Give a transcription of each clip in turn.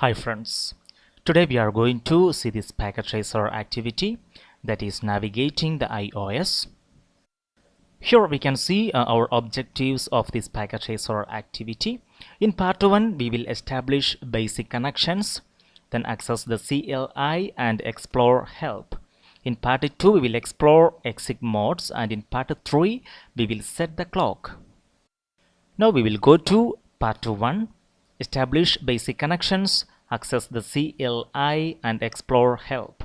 Hi friends, today we are going to see this packet tracer activity, that is navigating the iOS. Here we can see our objectives of this packet tracer activity. In part 1 we will establish basic connections, then access the CLI and explore help. In part 2 we will explore exec modes, and in part 3 we will set the clock. Now we will go to part 1, establish basic connections, access the CLI and explore help.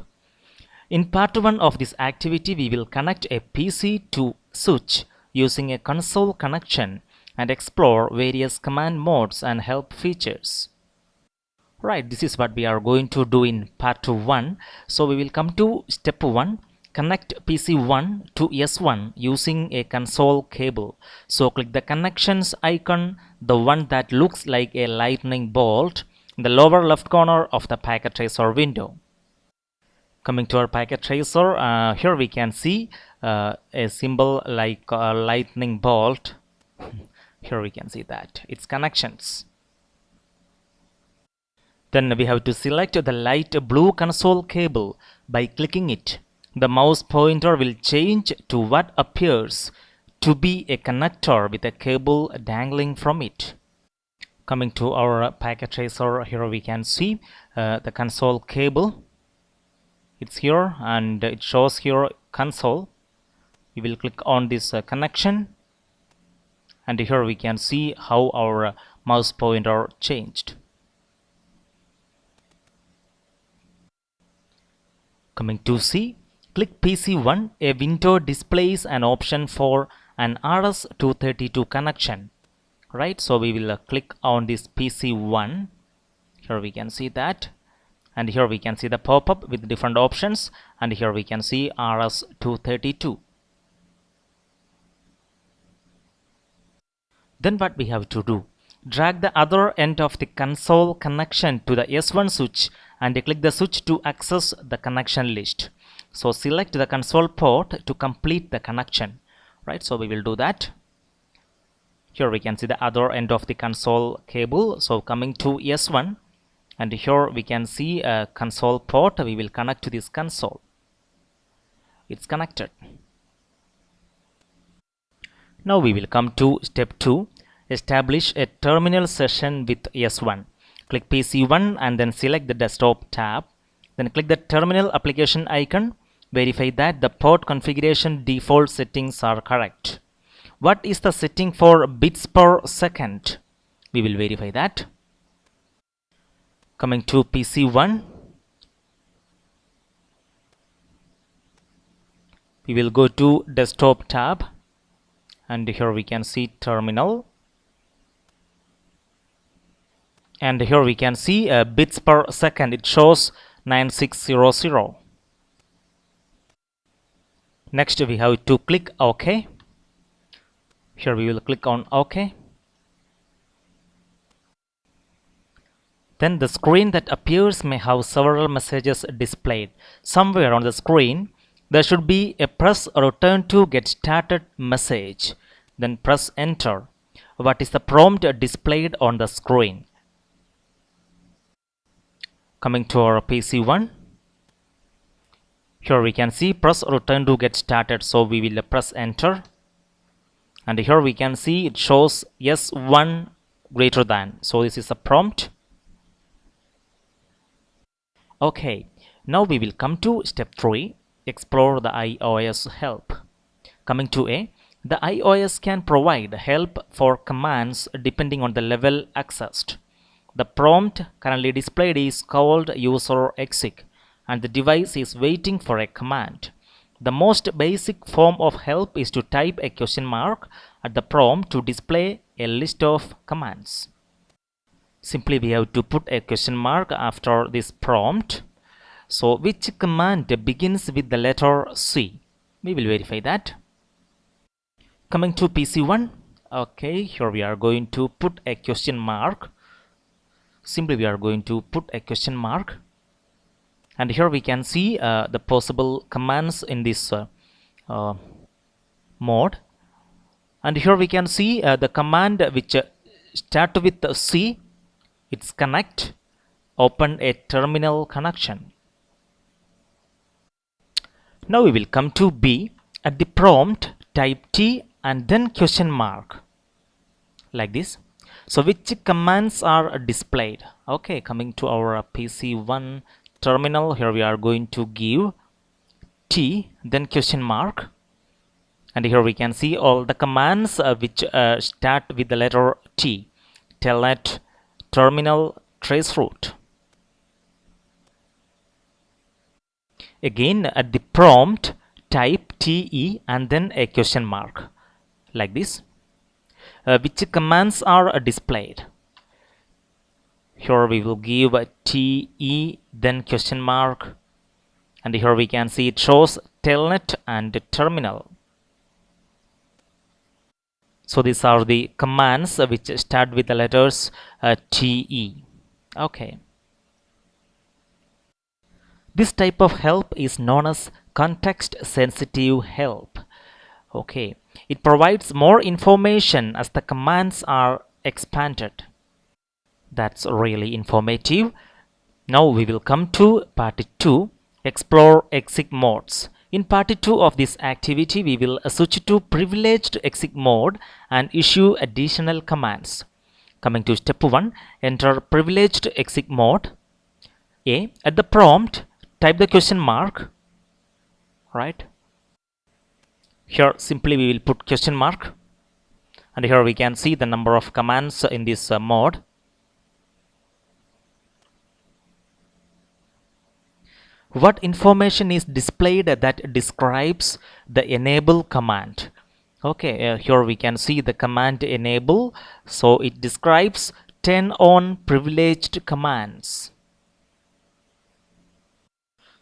In part 1 of this activity, we will connect a PC to switch using a console connection and explore various command modes and help features. Right, this is what we are going to do in part 1. So we will come to step 1. Connect PC1 to S1 using a console cable. So click the connections icon, the one that looks like a lightning bolt, in the lower left corner of the packet tracer window. Coming to our packet tracer, here we can see a symbol like a lightning bolt. Here we can see that it's connections. Then we have to select the light blue console cable by clicking it. The mouse pointer will change to what appears to be a connector with a cable dangling from it. Coming to our packet tracer, here we can see the console cable. It's here and it shows here console. We will click on this connection, and here we can see how our mouse pointer changed. Coming to C, click PC1. A window displays an option for an RS-232 connection. Right, so we will click on this PC1. Here we can see that, and here we can see the pop-up with different options, and here we can see RS-232. Then what we have to do, drag the other end of the console connection to the S1 switch and click the switch to access the connection list. So select the console port to complete the connection. Right, so we will do that. Here we can see the other end of the console cable. So coming to S1, and here we can see a console port. We will connect to this console. It's connected. Now we will come to step 2, establish a terminal session with S1. Click PC1 and then select the desktop tab. Then click the terminal application icon. Verify that the port configuration default settings are correct. What is the setting for bits per second? We will verify that. Coming to PC1, we will go to desktop tab, and here we can see terminal, and here we can see bits per second. It shows 9600. Next we have to click OK. Here we will click on OK. Then the screen that appears may have several messages displayed. Somewhere on the screen there should be a press return to get started message. Then press enter. What is the prompt displayed on the screen? Coming to our PC1, here we can see press return to get started, so we will press enter, and here we can see it shows S1 greater than, so this is a prompt. Okay, now we will come to step 3, explore the iOS help. Coming to A, the iOS can provide help for commands depending on the level accessed. The prompt currently displayed is called user exec, and the device is waiting for a command. The most basic form of help is to type a question mark at the prompt to display a list of commands. Simply we have to put a question mark after this prompt. So which command begins with the letter C? We will verify that. Coming to PC1, okay, here we are going to put a question mark. Simply we are going to put a question mark, and here we can see the possible commands in this mode, and here we can see the command which start with C. It's connect, open a terminal connection. Now we will come to B. At the prompt, type T and then question mark, like this. So which commands are displayed? Okay, coming to our PC1 terminal, here we are going to give T then question mark, and here we can see all the commands which start with the letter T: telnet, terminal, traceroute. Again, at the prompt, type TE and then a question mark, like this. Which commands are displayed? Here we will give TE then question mark, and here we can see it shows telnet and terminal. So these are the commands which start with the letters TE. Okay. This type of help is known as context-sensitive help. Okay. It provides more information as the commands are expanded. That's really informative. Now we will come to part 2, explore exec modes. In part 2 of this activity, we will switch to privileged exec mode and issue additional commands. Coming to step 1, enter privileged exec mode. A. At the prompt, type the question mark. Right. Here simply we will put question mark. And here we can see the number of commands in this mode. What information is displayed that describes the enable command? Okay, here we can see the command enable. So it describes 10 on privileged commands.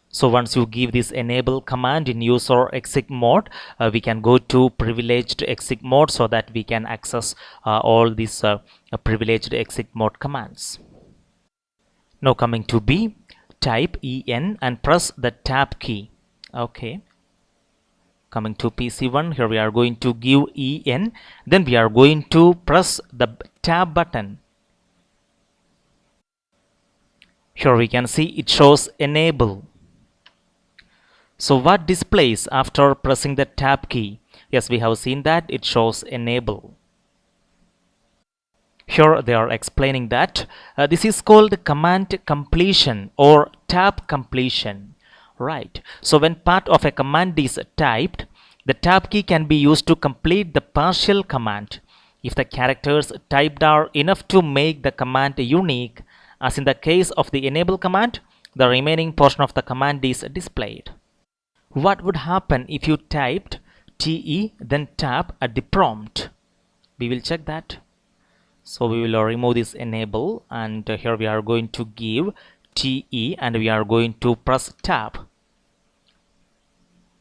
So once you give this enable command in user exec mode, we can go to privileged exec mode so that we can access all these privileged exec mode commands. Now coming to B, type EN and press the tab key. Okay. Coming to PC1, here we are going to give EN, then we are going to press the tab button. Here we can see it shows enable. So what displays after pressing the tab key? Yes, we have seen that it shows enable. Here they are explaining that this is called command completion or tab completion. Right. So when part of a command is typed, the tab key can be used to complete the partial command. If the characters typed are enough to make the command unique, as in the case of the enable command, the remaining portion of the command is displayed. What would happen if you typed TE then tab at the prompt? We will check that. So we will remove this enable, and here we are going to give TE and we are going to press tab.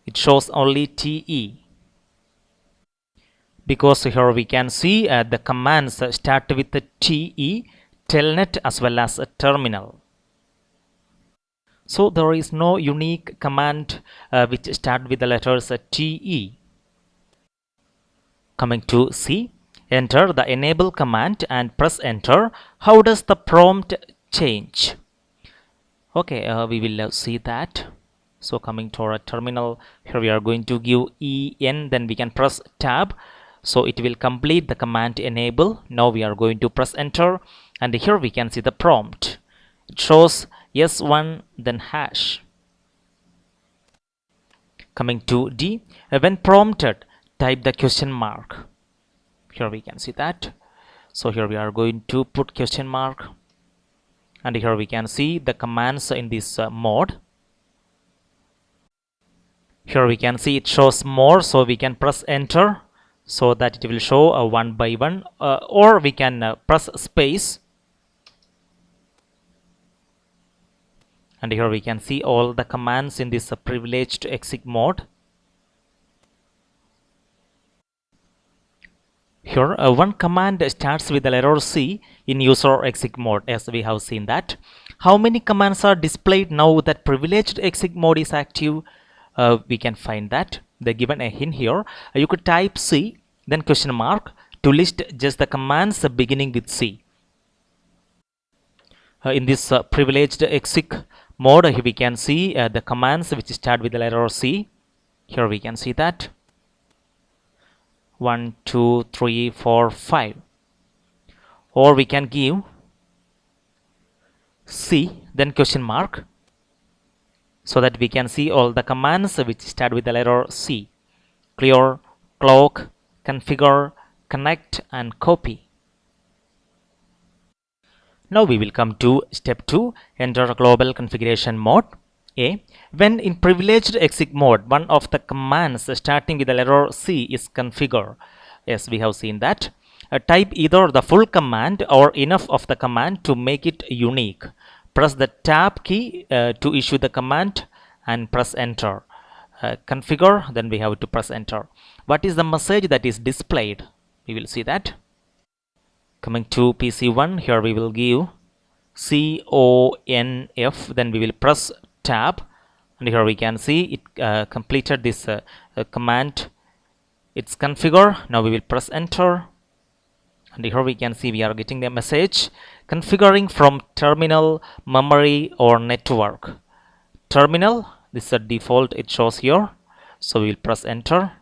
It shows only TE because here we can see the commands start with the TE, telnet as well as a terminal. So there is no unique command which start with the letters TE. Coming to C, enter the enable command and press enter. How does the prompt change? Okay, we will see that. So coming to our terminal, here we are going to give EN, then we can press tab. So it will complete the command enable. Now we are going to press enter, and here we can see the prompt. It shows S1 then hash. Coming to D, when prompted, type the question mark. Here we can see that. So here we are going to put question mark, and here we can see the commands in this mode. Here we can see it shows more, so we can press enter so that it will show one by one, or we can press space. And here we can see all the commands in this privileged exec mode. Here one command starts with the letter C in user exec mode, as we have seen that. How many commands are displayed now that privileged exec mode is active? We can find that. They given a hint here. You could type C then question mark to list just the commands beginning with C. In this privileged exec mode, here we can see the commands which start with the letter C. Here we can see that 1, 2, 3, 4, 5. Or we can give C then question mark, so that we can see all the commands which start with the letter C: clear, clock, configure, connect, and copy. Now we will come to step 2, enter global configuration mode. A. When in privileged exec mode, one of the commands starting with the letter C is configure. Yes, we have seen that. Type either the full command or enough of the command to make it unique. Press the tab key to issue the command and press enter. Configure, then we have to press enter. What is the message that is displayed? We will see that. Coming to PC1, here we will give CONF, then we will press tab, and here we can see it completed this command. It's configure. Now we will press enter, and here we can see we are getting the message configuring from terminal, memory, or network. Terminal, this is a default, it shows here, so we will press enter.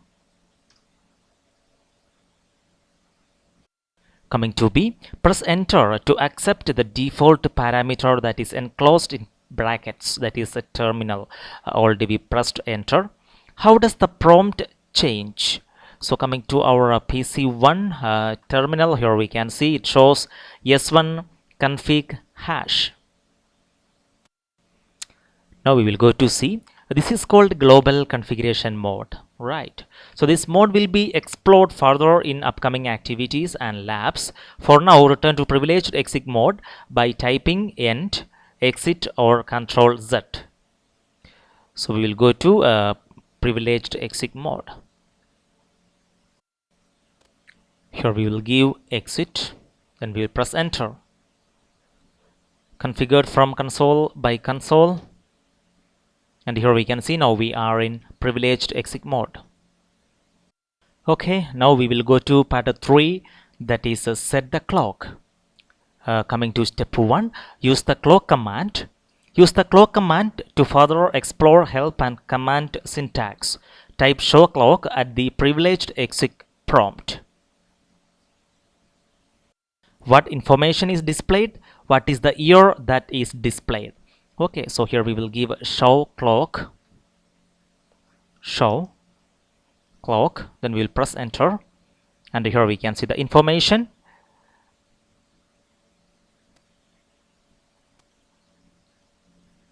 Coming to B, press enter to accept the default parameter that is enclosed in brackets, that is a terminal. Already we pressed enter. How does the prompt change? So coming to our PC1 terminal, here we can see it shows S1 config hash. Now we will go to C. This is called global configuration mode, right? So this mode will be explored further in upcoming activities and labs. For now, return to privileged exec mode by typing end, exit, or Ctrl Z. So we will go to privileged exec mode. Here we will give exit, then we will press enter. Configured from console by console. And here we can see now we are in privileged exec mode. Okay, now we will go to part 3, that is set the clock. Coming to step 1, use the clock command. Use the clock command to further explore help and command syntax. Type show clock at the privileged exec prompt. What information is displayed? What is the year that is displayed? Okay, so here we will give show clock, then we will press enter, and here we can see the information.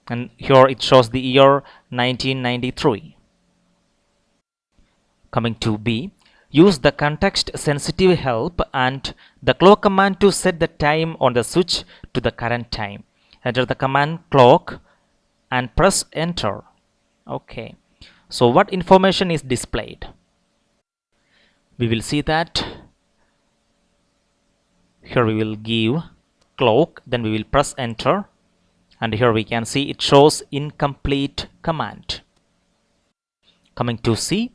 And here it shows the year 1993. Coming to B, use the context sensitive help and the clock command to set the time on the switch to the current time. Enter the command clock and press enter. Okay, so what information is displayed? We will see that here we will give clock, then we will press enter, and here we can see it shows incomplete command. Coming to C,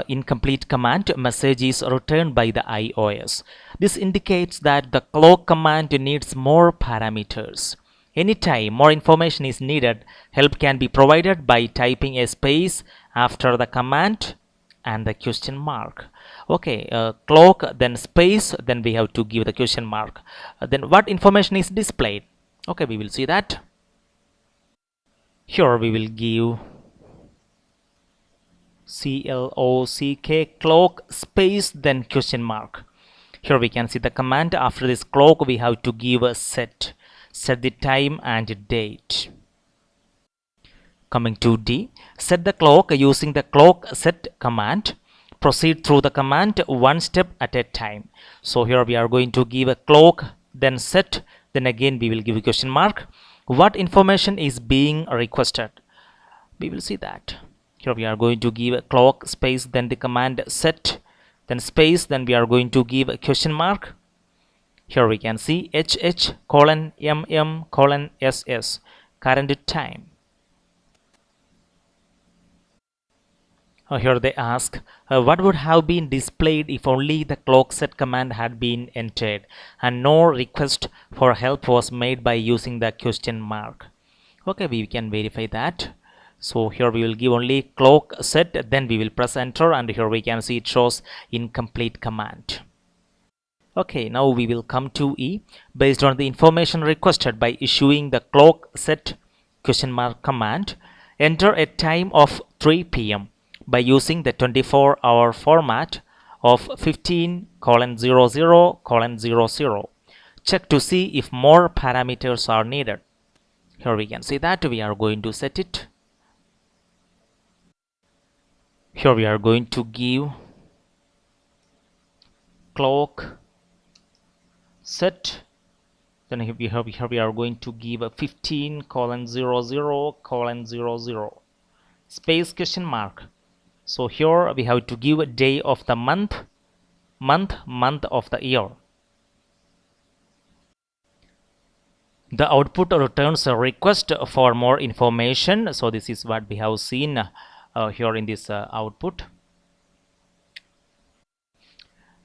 incomplete command message is returned by the iOS. This indicates that the clock command needs more parameters. Anytime more information is needed, help can be provided by typing a space after the command and the question mark. Okay, clock, then space, then we have to give the question mark. Then what information is displayed? Okay, we will see that. Here we will give CLOCK clock space then question mark. Here we can see the command. After this clock we have to give a set the time and date. Coming to D, set the clock using the clock set command. Proceed through the command one step at a time. So here we are going to give a clock, then set, then again we will give a question mark. What information is being requested? We will see that. Here we are going to give a clock space, then the command set, then space, then we are going to give a question mark. Here we can see HH:MM:SS current time. Here they ask, what would have been displayed if only the clock set command had been entered and no request for help was made by using the question mark? Okay, we can verify that. So here we will give only clock set, then we will press enter, and here we can see it shows incomplete command. Okay, now we will come to E. Based on the information requested by issuing the clock set question mark command, enter a time of 3 p.m. by using the 24-hour format of 15:00:00. Check to see if more parameters are needed. Here we can see that we are going to set it. Here we are going to give clock set. Then here we are going to give a 15:00:00 space question mark. So here we have to give a day of the month of the year. The output returns a request for more information. So this is what we have seen here in this output.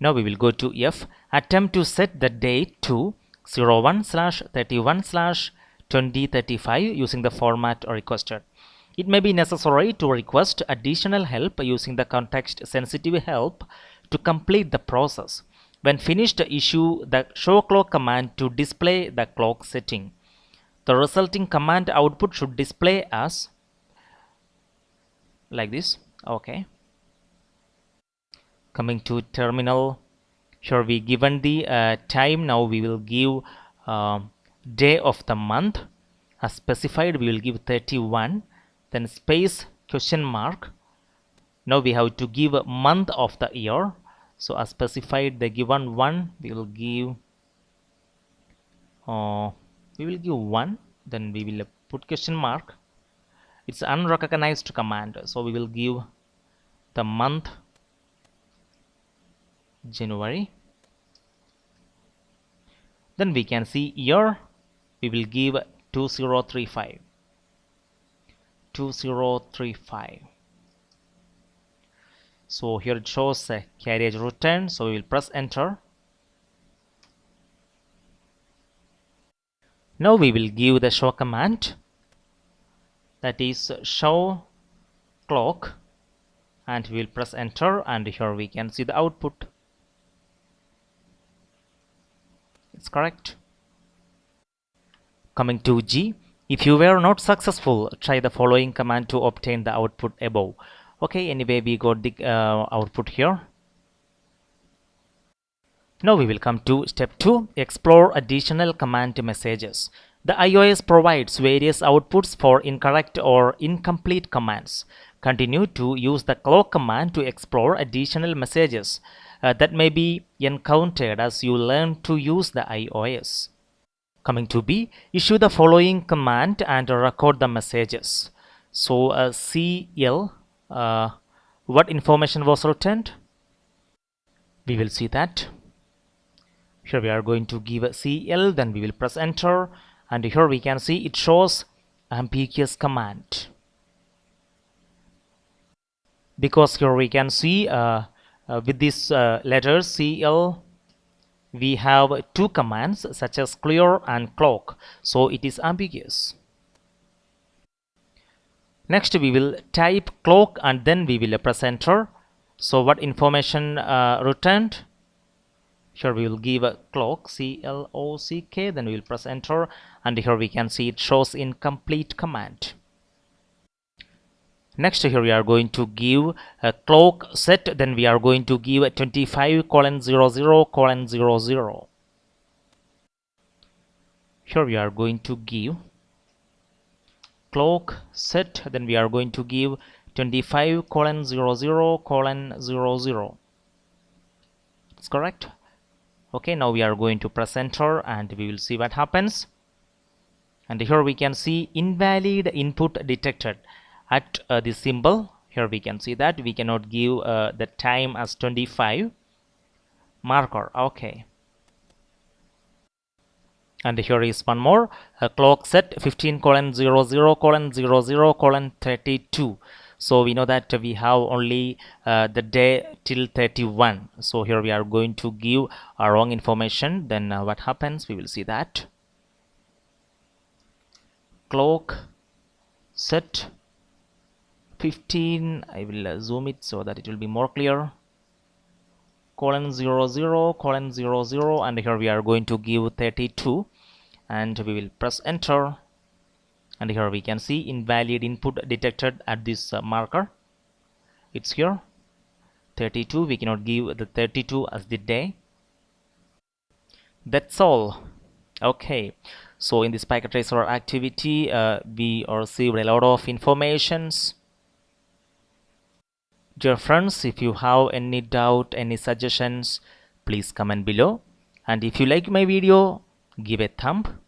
Now we will go to F. Attempt to set the date to 01/31/2035 using the format requested. It may be necessary to request additional help using the context-sensitive help to complete the process. When finished, issue the show clock command to display the clock setting. The resulting command output should display as like this. Okay. Coming to terminal, here we given the time. Now we will give day of the month. As specified, we will give 31, then space question mark. Now we have to give a month of the year. So as specified, the given one, we will give 1, then we will put question mark. It's unrecognized command, so we will give the month January. Then we can see year, we will give 2035. So here it shows a carriage return, so we will press enter. Now we will give the show command, that is show clock, and we will press enter, and here we can see the output. It's correct. Coming to G. If you were not successful, try the following command to obtain the output above. Okay, anyway, we got the output here. Now we will come to step 2, explore additional command messages. The iOS provides various outputs for incorrect or incomplete commands. Continue to use the clock command to explore additional messages that may be encountered as you learn to use the iOS. Coming to B, issue the following command and record the messages. So CL, what information was returned? We will see that. Here we are going to give a CL, then we will press enter, and here we can see it shows ambiguous command. Because here we can see with this letter CL, we have two commands such as clear and clock, so it is ambiguous. Next we will type clock and then we will press enter. So what information returned? Here we will give a clock, CLOCK, then we will press enter, and here we can see it shows incomplete command. Next here we are going to give a clock set, then we are going to give a 25:00:00. Here we are going to give clock set, then we are going to give 25:00:00. It's correct. Okay, now we are going to press enter and we will see what happens. And here we can see invalid input detected at the symbol. Here we can see that we cannot give the time as 25 marker. Okay. And here is one more, clock set 15:00:00:32. So we know that we have only the day till 31. So here we are going to give a wrong information. Then what happens? We will see that clock set 15. I will zoom it so that it will be more clear. Colon 00 colon 00, and here we are going to give 32, and we will press enter, and here we can see invalid input detected at this marker. It's here 32. We cannot give the 32 as the day. That's all. Okay, so in this packet tracer activity we received a lot of informations. Dear friends, if you have any doubt, any suggestions, please comment below, and if you like my video, give a thumb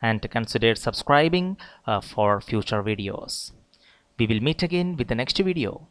and consider subscribing for future videos. We will meet again with the next video.